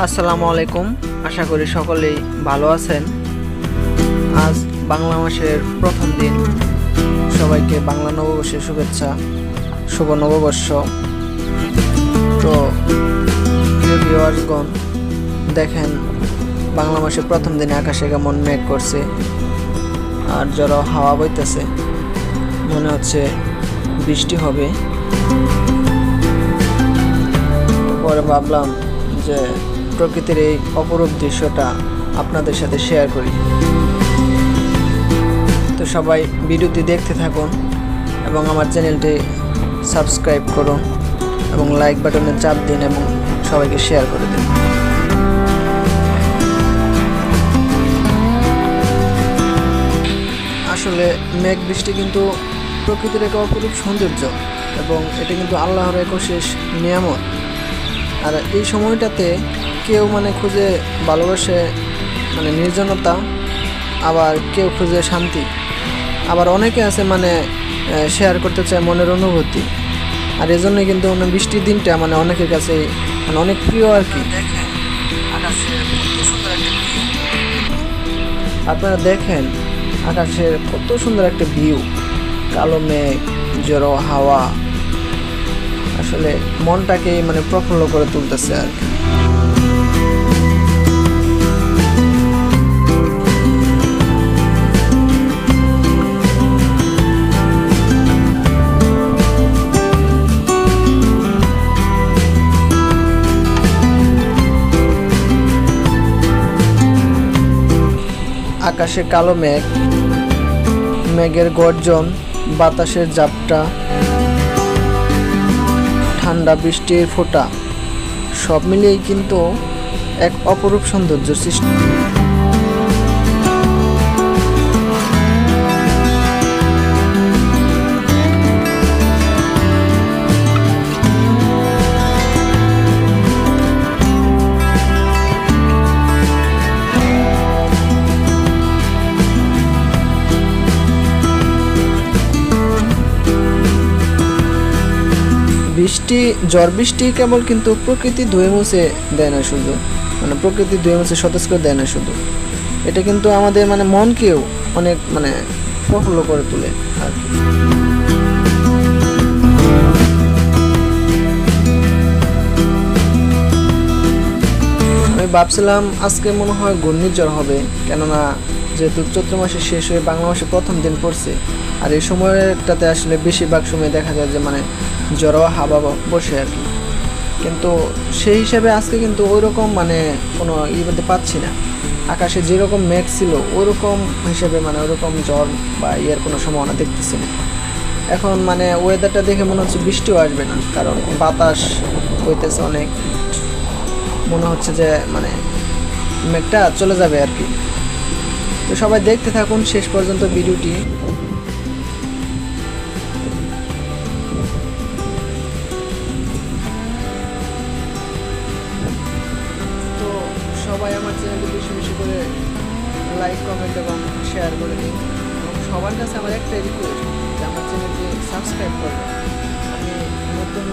আসসালামু আলাইকুম। আশা করি সকলেই ভালো আছেন। আজ বাংলা মাসের প্রথম দিন। সবাইকে বাংলা নববর্ষের শুভেচ্ছা, শুভ নববর্ষ। তো প্রিয় ভিউয়ার্সগণ, দেখেন বাংলা মাসের প্রথম দিনে আকাশে কেমন মেঘ করছে আর জোরে হাওয়া বইতেছে, মনে হচ্ছে বৃষ্টি হবে। পরে ভাবলাম যে প্রকৃতির এই অপরূপ দৃশ্যটা আপনাদের সাথে শেয়ার করি। তো সবাই ভিডিওটি দেখতে থাকুন এবং আমার চ্যানেলটি সাবস্ক্রাইব করুন এবং লাইক বাটনে চাপ দিন এবং সবাইকে শেয়ার করে দিন। আসলে মেঘ বৃষ্টি কিন্তু প্রকৃতির এক অপরূপ সৌন্দর্য এবং এটা কিন্তু আল্লাহর এক অশেষ নিয়ামত। আর এই সময়টাতে কেউ খুঁজে ভালোবাসে নির্জনতা, আবার কেউ খুঁজে শান্তি, আবার অনেকে আছে শেয়ার করতে চায় মনের অনুভূতি। আর এজন্যই কিন্তু বৃষ্টির দিনটা অনেকের কাছে অনেক প্রিয় আর কি। আপনারা দেখেন আকাশের কত সুন্দর একটা ভিউ, কালো মেঘ, জোরে হাওয়া, আসলে মনটাকে প্রফুল্ল করে তুলতেছে আর কি। আকাশে কালো মেঘ, মেঘের গর্জন, বাতাসের ঝাপটা, ঠান্ডা বৃষ্টির ফোঁটা, সব মিলিয়েই কিন্তু এক অপরূপ সৌন্দর্য সৃষ্টি। ঝড় বৃষ্টি কেবল কিন্তু প্রকৃতি ধুয়ে মুছে দেয় না শুধু, প্রকৃতি ধুয়ে মুছে সতেজ করে দেয় না শুধু, এটা কিন্তু আমাদের মনকেও অনেক প্রফুল্ল করে তোলে আর কি। আমি ভাবছিলাম আজকে মনে হয় ঘূর্ণিঝড় হবে, কেননা যেহেতু চৈত্র মাসে শেষ হয়ে বাংলা মাসে প্রথম দিন পড়ছে। আর এই সময়টাতে আসলে বেশিরভাগ সময় দেখা যায় যে ঝড়ো হাওয়া বসে আর কি। কিন্তু সেই হিসাবে আজকে কিন্তু ওইরকম কোনো বলতে পাচ্ছি না। আকাশে যেরকম মেঘ ছিল ওইরকম হিসেবে ওইরকম ঝড় বা কোনো সম্ভাবনা দেখতেছি না। এখন ওয়েদারটা দেখে মনে হচ্ছে বৃষ্টিও আসবে না, কারণ বাতাস হইতেছে অনেক, মনে হচ্ছে যে মেঘটা চলে যাবে আর কি। তো সবাই দেখতে থাকুন শেষ পর্যন্ত ভিডিওটি। তো সবাই আমার চ্যানেলটি বেশি বেশি করে লাইক, কমেন্ট এবং শেয়ার করে দিন। এবং সবার কাছে আমার একটাই রিকোয়েস্ট যে আমার চ্যানেলটি সাবস্ক্রাইব করবেন। আমি নতুন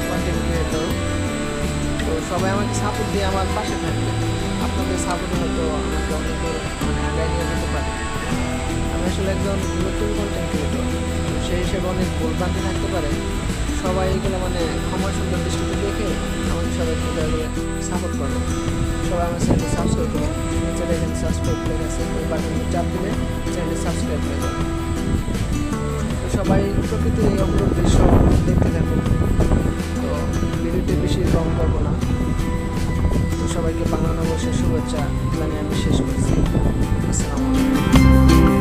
কন্টেন্ট ক্রিয়েটর, তো সবাই আমাকে সাপোর্ট দিয়ে আমার পাশে থাকবে। আপনাদের সাপোর্ট হয়তো আমাকে অনেক আগায় নিয়ে যেতে পারে। আমি আসলে একজন নতুন কন্টেন্ট ক্রিয়েটর, সেই হিসেবে অনেক ভুলভ্রান্তি থাকতে পারে। সবাই এগুলো ক্ষমা সুন্দর দৃষ্টিতে দেখে আমাকে সবাই সাপোর্ট করবে। সবাই আমার চ্যানেলটি সাবস্ক্রাইব করবে। নিচে দেখেন সাবস্ক্রাইব হয়ে গেছে, ওই বাটনে চাপ দিলে চ্যানেলটি সাবস্ক্রাইব হয়ে যাবে। তো সবাই প্রকৃতির এই অপরূপ দৃশ্য দেখতে থাকুন। তো ভিডিওটি বেশি লং করবো না। তো সবাইকে বাংলা নববর্ষের শুভেচ্ছা জানিয়ে আমি শেষ করছি। আসসালামু আলাইকুম।